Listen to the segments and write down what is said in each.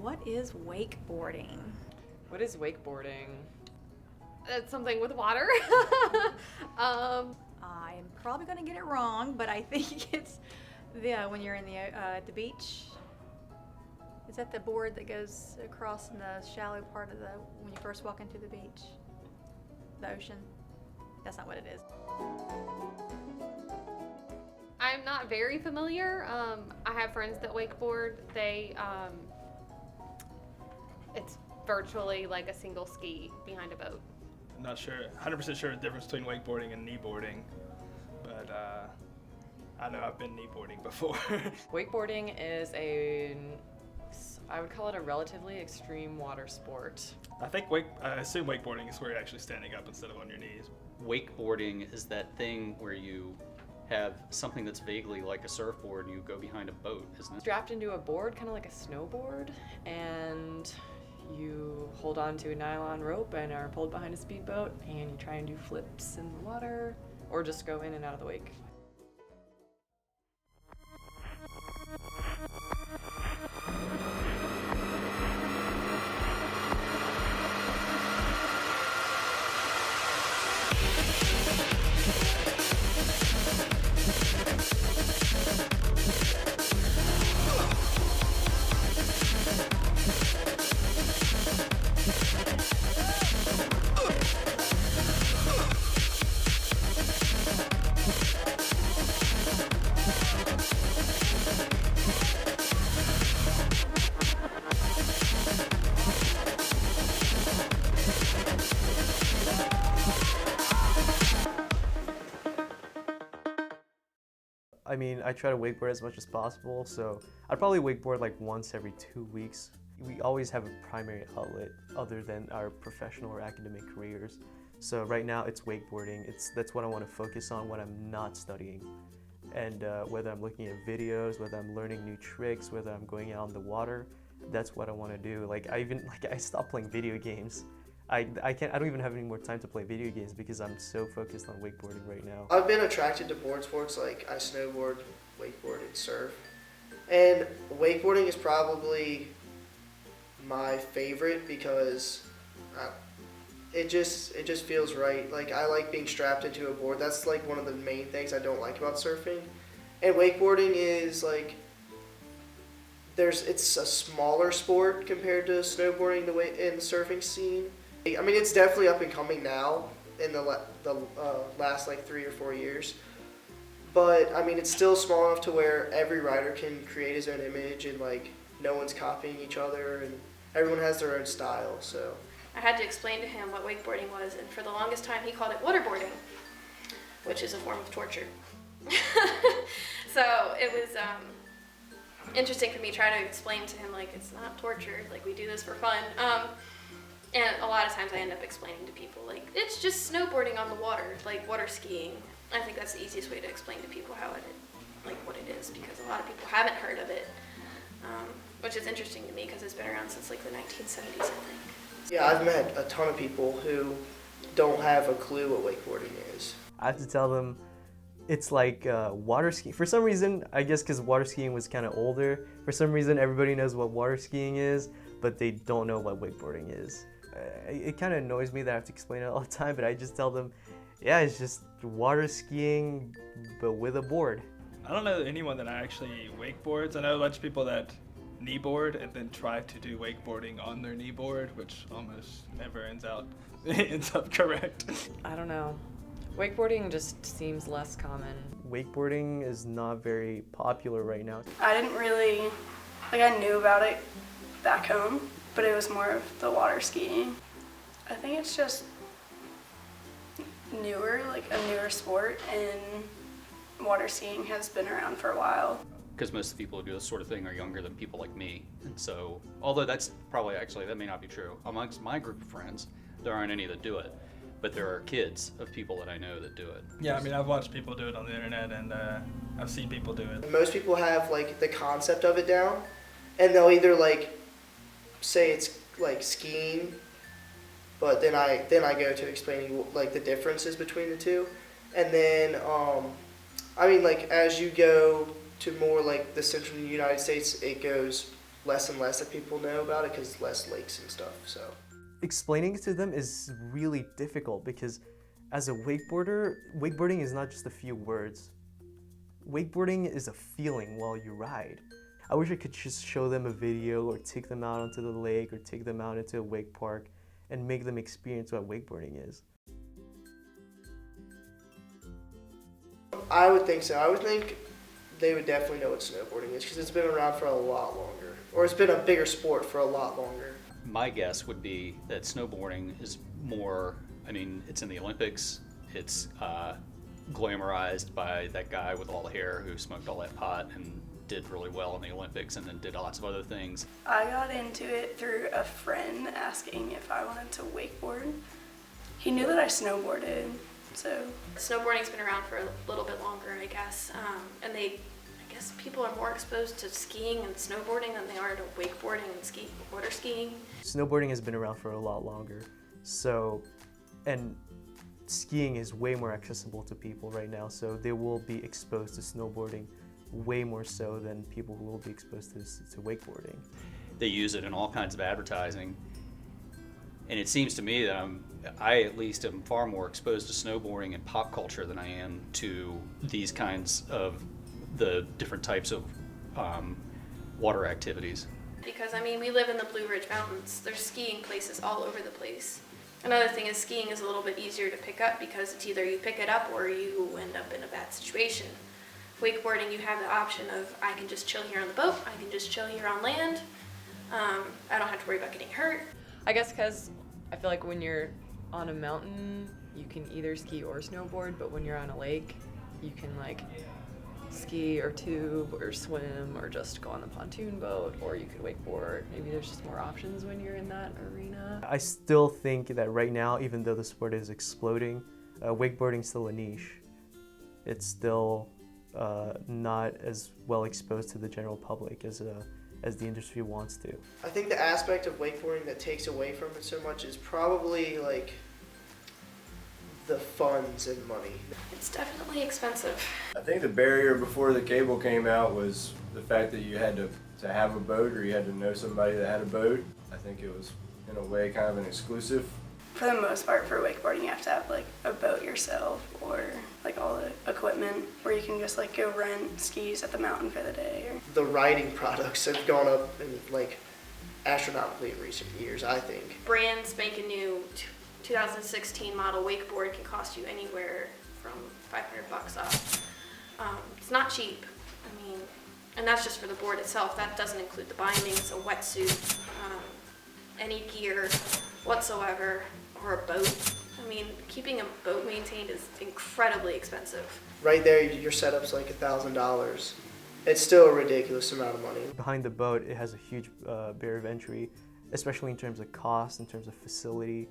What is wakeboarding? What is wakeboarding? It's something with water. I'm probably going to get it wrong, but I think it's when you're in at the beach. Is that the board that goes across in the shallow part of when you first walk into the beach? The ocean? That's not what it is. I'm not very familiar. I have friends that wakeboard. It's virtually like a single ski behind a boat. I'm not sure, 100% sure the difference between wakeboarding and kneeboarding, but I know I've been kneeboarding before. Wakeboarding is I would call it a relatively extreme water sport. I assume wakeboarding is where you're actually standing up instead of on your knees. Wakeboarding is that thing where you have something that's vaguely like a surfboard and you go behind a boat, isn't it? Strapped into a board, kind of like a snowboard, and you hold on to a nylon rope and are pulled behind a speedboat, and you try and do flips in the water or just go in and out of the wake. I mean, I try to wakeboard as much as possible, so I'd probably wakeboard like once every 2 weeks. We always have a primary outlet other than our professional or academic careers. So right now it's wakeboarding. That's what I want to focus on when I'm not studying. And whether I'm looking at videos, whether I'm learning new tricks, whether I'm going out on the water, that's what I want to do. I stopped playing video games. I don't even have any more time to play video games because I'm so focused on wakeboarding right now. I've been attracted to board sports, like I snowboard, wakeboard, and surf. And wakeboarding is probably my favorite because it just feels right. Like I like being strapped into a board. That's like one of the main things I don't like about surfing. And wakeboarding is like it's a smaller sport compared to snowboarding in the surfing scene. I mean, it's definitely up and coming now in the last like 3 or 4 years. But I mean, it's still small enough to where every rider can create his own image and like no one's copying each other and everyone has their own style. So I had to explain to him what wakeboarding was, and for the longest time he called it waterboarding, which is a form of torture. So it was interesting for me to try to explain to him like it's not torture, like we do this for fun. And a lot of times I end up explaining to people like it's just snowboarding on the water, like water skiing. I think that's the easiest way to explain to people what it is, because a lot of people haven't heard of it, which is interesting to me because it's been around since like the 1970s, I think. Yeah, I've met a ton of people who don't have a clue what wakeboarding is. I have to tell them it's like water skiing. For some reason, I guess because water skiing was kind of older, for some reason everybody knows what water skiing is, but they don't know what wakeboarding is. It kind of annoys me that I have to explain it all the time, but I just tell them, yeah, it's just water skiing, but with a board. I don't know anyone that actually wakeboards. I know a bunch of people that kneeboard and then try to do wakeboarding on their kneeboard, which almost never ends up correct. I don't know. Wakeboarding just seems less common. Wakeboarding is not very popular right now. I didn't really, I knew about it back home, but it was more of the water skiing. I think it's just newer, like a newer sport, and water skiing has been around for a while. Because most of the people who do this sort of thing are younger than people like me. And so, although that's probably that may not be true. Amongst my group of friends, there aren't any that do it. But there are kids of people that I know that do it. Yeah, I mean, I've watched people do it on the internet, and I've seen people do it. Most people have like the concept of it down, and they'll either like say it's like skiing, but then I go to explaining like the differences between the two, and then I mean, like as you go to more like the central United States, it goes less and less that people know about it because less lakes and stuff. So Explaining it to them is really difficult because as a wakeboarder, wakeboarding is not just a few words. Wakeboarding is a feeling while you ride. I wish I could just show them a video or take them out onto the lake or take them out into a wake park and make them experience what wakeboarding is. I would think so. I would think they would definitely know what snowboarding is because it's been around for a lot longer, or it's been a bigger sport for a lot longer. My guess would be that snowboarding is more, I mean, it's in the Olympics, it's glamorized by that guy with all the hair who smoked all that pot and did really well in the Olympics and then did lots of other things. I got into it through a friend asking if I wanted to wakeboard. He knew that I snowboarded, so. Snowboarding's been around for a little bit longer, I guess, and I guess people are more exposed to skiing and snowboarding than they are to wakeboarding and water skiing. Snowboarding has been around for a lot longer, so, and skiing is way more accessible to people right now, so they will be exposed to snowboarding way more so than people who will be exposed to wakeboarding. They use it in all kinds of advertising, and it seems to me that I at least am far more exposed to snowboarding and pop culture than I am to these kinds of the different types of water activities. Because, I mean, we live in the Blue Ridge Mountains. There's skiing places all over the place. Another thing is skiing is a little bit easier to pick up because it's either you pick it up or you end up in a bad situation. Wakeboarding, you have the option of I can just chill here on the boat, I can just chill here on land. I don't have to worry about getting hurt. I guess because I feel like when you're on a mountain, you can either ski or snowboard, but when you're on a lake, you can like ski or tube or swim or just go on the pontoon boat, or you could wakeboard. Maybe there's just more options when you're in that arena. I still think that right now, even though the sport is exploding, wakeboarding is still a niche. It's still not as well exposed to the general public as the industry wants to. I think the aspect of wakeboarding that takes away from it so much is probably like the funds and money. It's definitely expensive. I think the barrier before the cable came out was the fact that you had to have a boat or you had to know somebody that had a boat. I think it was in a way kind of an exclusive. For the most part, for wakeboarding, you have to have like a boat yourself or like all the equipment where you can just like go rent skis at the mountain for the day. The riding products have gone up in like astronomically in recent years, I think. Brand spanking new 2016 model wakeboard can cost you anywhere from $500 up. It's not cheap. I mean, and that's just for the board itself. That doesn't include the bindings, a wetsuit, any gear whatsoever, or a boat. I mean, keeping a boat maintained is incredibly expensive. Right there, your setup's like $1,000. It's still a ridiculous amount of money. Behind the boat, it has a huge barrier of entry, especially in terms of cost, in terms of facility.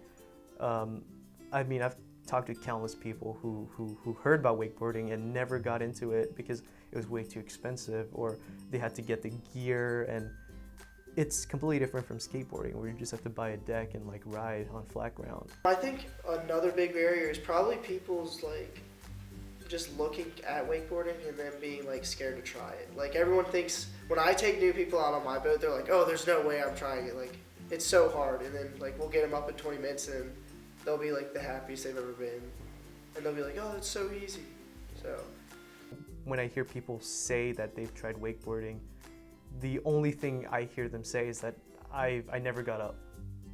I mean, I've talked to countless people who heard about wakeboarding and never got into it because it was way too expensive, or they had to get the gear, and it's completely different from skateboarding where you just have to buy a deck and like ride on flat ground. I think another big barrier is probably people's like just looking at wakeboarding and then being like scared to try it. Like everyone thinks, when I take new people out on my boat, they're like, oh, there's no way I'm trying it. Like it's so hard. And then like we'll get them up in 20 minutes and they'll be like the happiest they've ever been. And they'll be like, oh, it's so easy. So when I hear people say that they've tried wakeboarding, the only thing I hear them say is that I never got up,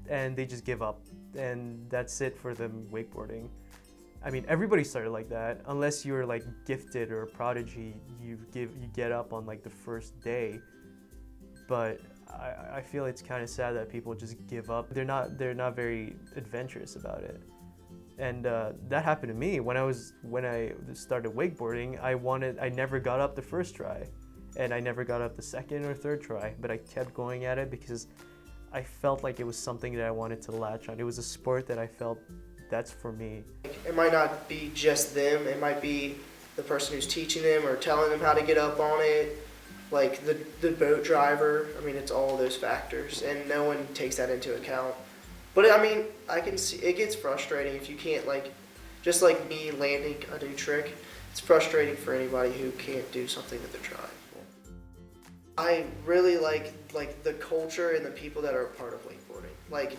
and they just give up, and that's it for them wakeboarding. I mean, everybody started like that, unless you're like gifted or a prodigy, you get up on like the first day. But I feel it's kind of sad that people just give up. They're not very adventurous about it. And that happened to me when I started wakeboarding. I never got up the first try, and I never got up the second or third try, but I kept going at it because I felt like it was something that I wanted to latch on. It was a sport that I felt that's for me. it might not be just them. It might be the person who's teaching them or telling them how to get up on it, like the boat driver. I mean, it's all those factors, and no one takes that into account. But I mean, I can see it gets frustrating if you can't, like, just like me landing a new trick. It's frustrating for anybody who can't do something that they're trying. I really like the culture and the people that are a part of wakeboarding. Like,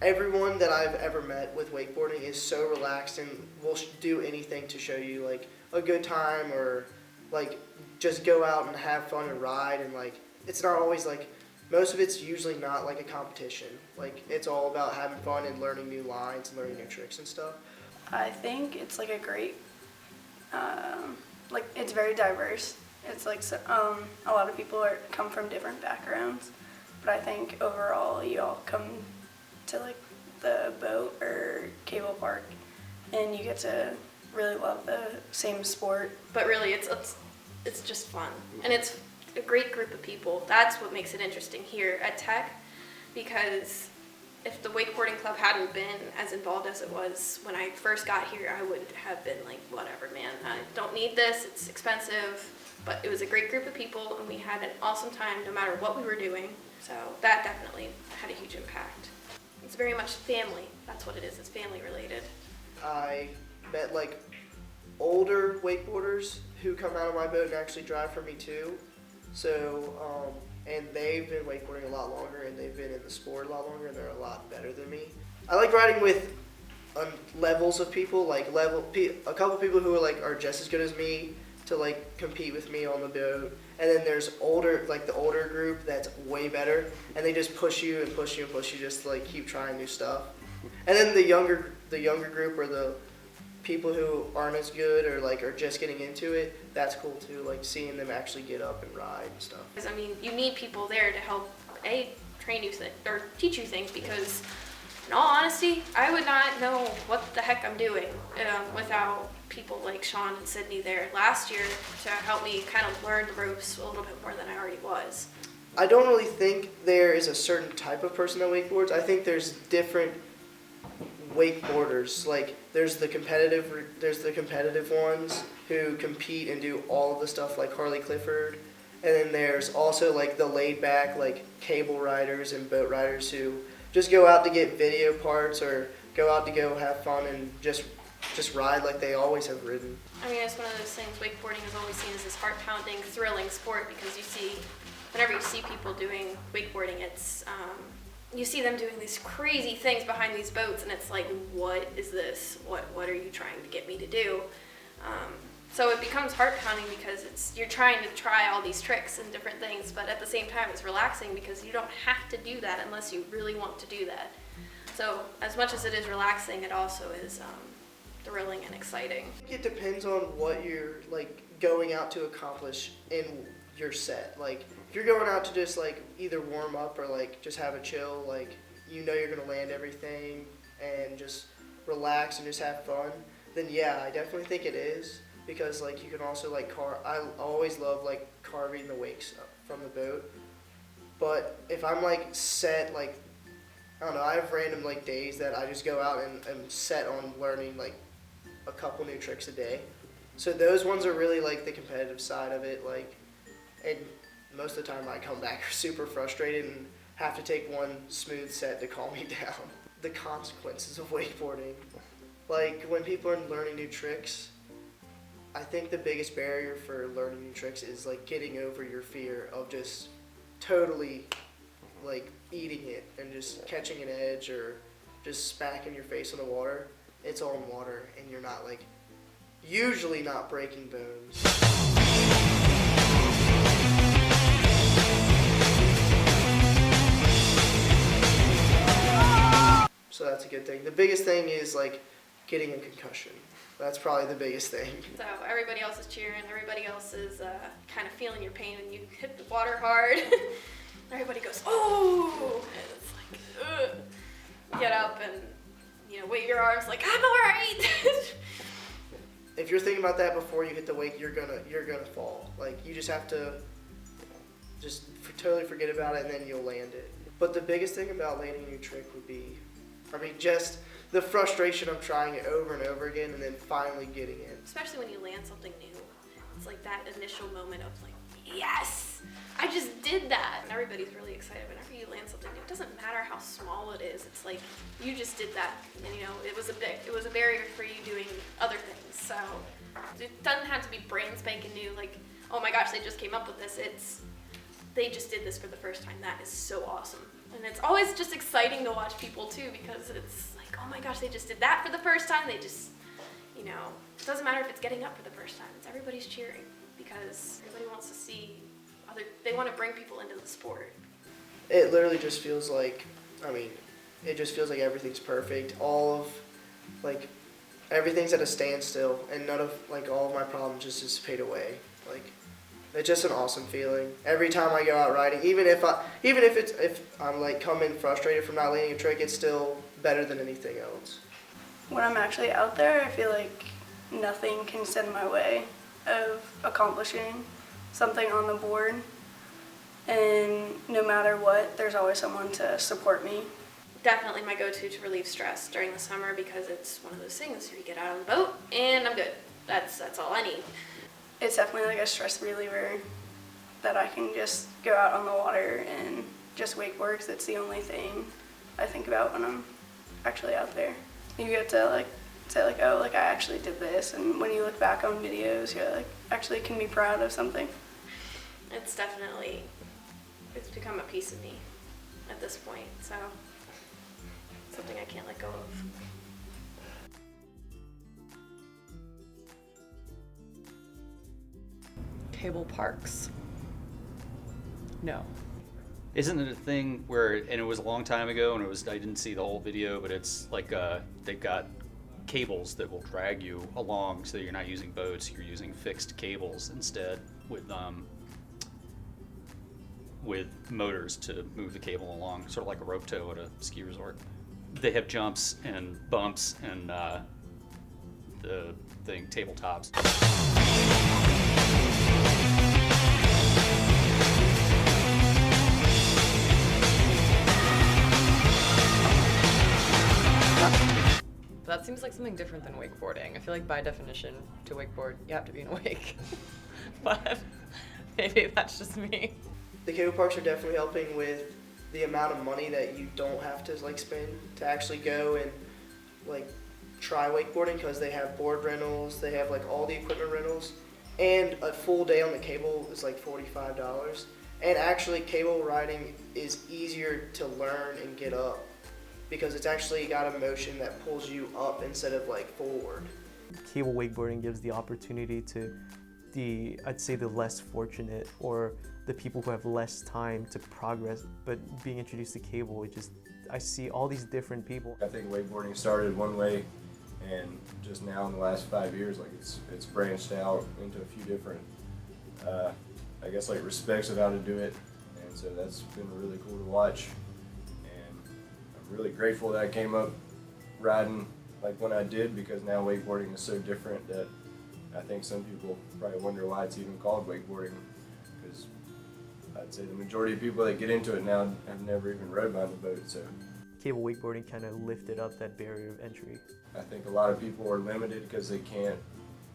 everyone that I've ever met with wakeboarding is so relaxed and will do anything to show you like a good time, or like just go out and have fun and ride. And like, it's not always like, most of it's usually not like a competition. Like, it's all about having fun and learning new lines and learning new tricks and stuff. I think it's like a great, like it's very diverse. It's like a lot of people come from different backgrounds, but I think overall you all come to like the boat or cable park, and you get to really love the same sport. But really, it's just fun, and it's a great group of people. That's what makes it interesting here at Tech, because if the wakeboarding club hadn't been as involved as it was when I first got here, I would have been like, whatever, man, I don't need this, it's expensive. But it was a great group of people, and we had an awesome time no matter what we were doing. So that definitely had a huge impact. It's very much family. That's what it is. It's family related. I met like older wakeboarders who come out of my boat and actually drive for me too. So, and they've been wakeboarding a lot longer, and they've been in the sport a lot longer, and they're a lot better than me. I like riding with levels of people, like a couple people who are just as good as me to like compete with me on the boat. And then there's the older group that's way better, and they just push you and push you and push you just to like keep trying new stuff. And then the younger group, or the people who aren't as good or like are just getting into it, that's cool too, like seeing them actually get up and ride and stuff. I mean, you need people there to help train you or teach you things, because in all honesty, I would not know what the heck I'm doing without people like Sean and Sydney there last year to help me kind of learn the ropes a little bit more than I already was. I don't really think there is a certain type of person that wakeboards. I think there's different wakeboarders. Like, there's the competitive ones who compete and do all of the stuff like Harley Clifford, and then there's also like the laid back like cable riders and boat riders who just go out to get video parts or go out to go have fun and just ride like they always have ridden. I mean, it's one of those things, wakeboarding is always seen as this heart-pounding, thrilling sport, because whenever you see people doing wakeboarding, it's, you see them doing these crazy things behind these boats, and it's like, what is this? What are you trying to get me to do? So it becomes heart-pounding because you're trying to try all these tricks and different things, but at the same time it's relaxing because you don't have to do that unless you really want to do that. So as much as it is relaxing, it also is thrilling and exciting. It depends on what you're like going out to accomplish in your set. Like, if you're going out to just like either warm up or like just have a chill, like you know you're gonna land everything and just relax and just have fun, then yeah, I definitely think it is, because like you can also like I always love like carving the wakes from the boat. But if I'm like set, like I don't know, I have random like days that I just go out and am set on learning like a couple new tricks a day. So those ones are really like the competitive side of it, like, and most of the time I come back super frustrated and have to take one smooth set to calm me down. The consequences of wakeboarding. Like, when people are learning new tricks, I think the biggest barrier for learning new tricks is like getting over your fear of just totally like eating it and just catching an edge or just smacking your face on the water. It's all in water and you're not like, usually not breaking bones. So that's a good thing. The biggest thing is like getting a concussion. That's probably the biggest thing. So everybody else is cheering, everybody else is kind of feeling your pain when you hit the water hard. Everybody goes, oh! And it's like, ugh. Get up and, wave your arms like, I'm all right! If you're thinking about that before you hit the wake, you're gonna fall. Like, you just have to just totally forget about it and then you'll land it. But the biggest thing about landing a new trick would be, just the frustration of trying it over and over again and then finally getting it. Especially when you land something new. It's like that initial moment of like, yes, I just did that. And everybody's really excited whenever you land something new. It doesn't matter how small it is. It's like, you just did that. And it was a barrier for you doing other things. So it doesn't have to be brand spanking new. Like, oh my gosh, they just came up with this. It's they just did this for the first time. That is so awesome. And it's always just exciting to watch people too, because it's like, oh my gosh, they just did that for the first time. They just, you know, it doesn't matter if it's getting up for the first time. It's everybody's cheering because everybody wants to see they want to bring people into the sport. It literally just feels like, I mean, it just feels like everything's perfect. Everything's at a standstill, and none of, all of my problems just dissipate away. It's just an awesome feeling. Every time I go out riding, even if I'm coming frustrated from not landing a trick, it's still better than anything else. When I'm actually out there, I feel like nothing can stand in my way of accomplishing something on the board. And no matter what, there's always someone to support me. Definitely my go-to to relieve stress during the summer, because it's one of those things where you get out on the boat and I'm good. That's all I need. It's definitely like a stress reliever that I can just go out on the water and just wakeboard, because it's the only thing I think about when I'm actually out there. You get to say oh, I actually did this, and when you look back on videos, you're actually can be proud of something. It's become a piece of me at this point, so something I can't let go of. Cable parks. No. Isn't it a thing where, and it was a long time ago, and I didn't see the whole video, but it's they've got cables that will drag you along, so you're not using boats, you're using fixed cables instead with motors to move the cable along, sort of like a rope tow at a ski resort. They have jumps and bumps and tabletops. That seems like something different than wakeboarding. I feel like by definition, to wakeboard, you have to be in a wake. But maybe that's just me. The cable parks are definitely helping with the amount of money that you don't have to spend to actually go and try wakeboarding, because they have board rentals, they have all the equipment rentals, and a full day on the cable is $45. And actually, cable riding is easier to learn and get up, because it's actually got a motion that pulls you up instead of forward. Cable wakeboarding gives the opportunity to I'd say the less fortunate, or the people who have less time to progress, but being introduced to cable, I see all these different people. I think wakeboarding started one way, and just now in the last 5 years, it's branched out into a few different, respects of how to do it, and so that's been really cool to watch. Really grateful that I came up riding when I did, because now wakeboarding is so different that I think some people probably wonder why it's even called wakeboarding, because I'd say the majority of people that get into it now have never even rode behind the boat. So Cable wakeboarding kind of lifted up that barrier of entry. I think a lot of people are limited because they can't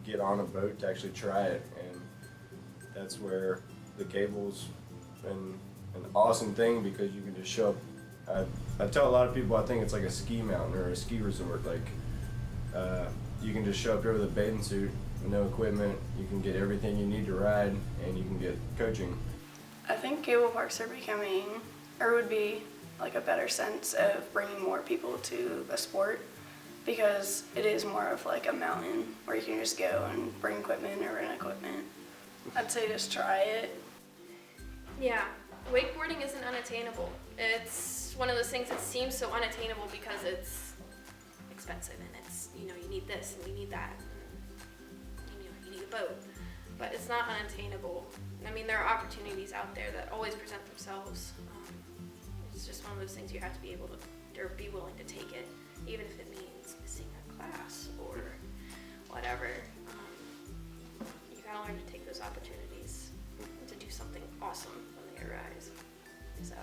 get on a boat to actually try it, and that's where the cable's been an awesome thing, because you can just show up. I tell a lot of people I think it's like a ski mountain or a ski resort. You can just show up here with a bathing suit with no equipment. You can get everything you need to ride, and you can get coaching. I think cable parks are becoming, or would be a better sense of bringing more people to the sport, because it is more of a mountain where you can just go and bring equipment or rent equipment. I'd say just try it. Yeah, wakeboarding isn't unattainable. It's one of those things that seems so unattainable because it's expensive, and it's, you need this and you need that, and, you need a boat, but it's not unattainable. I mean, there are opportunities out there that always present themselves. It's just one of those things you have to be able to, or be willing to take it, even if it means missing a class or whatever. You gotta learn to take those opportunities and to do something awesome when they arise. So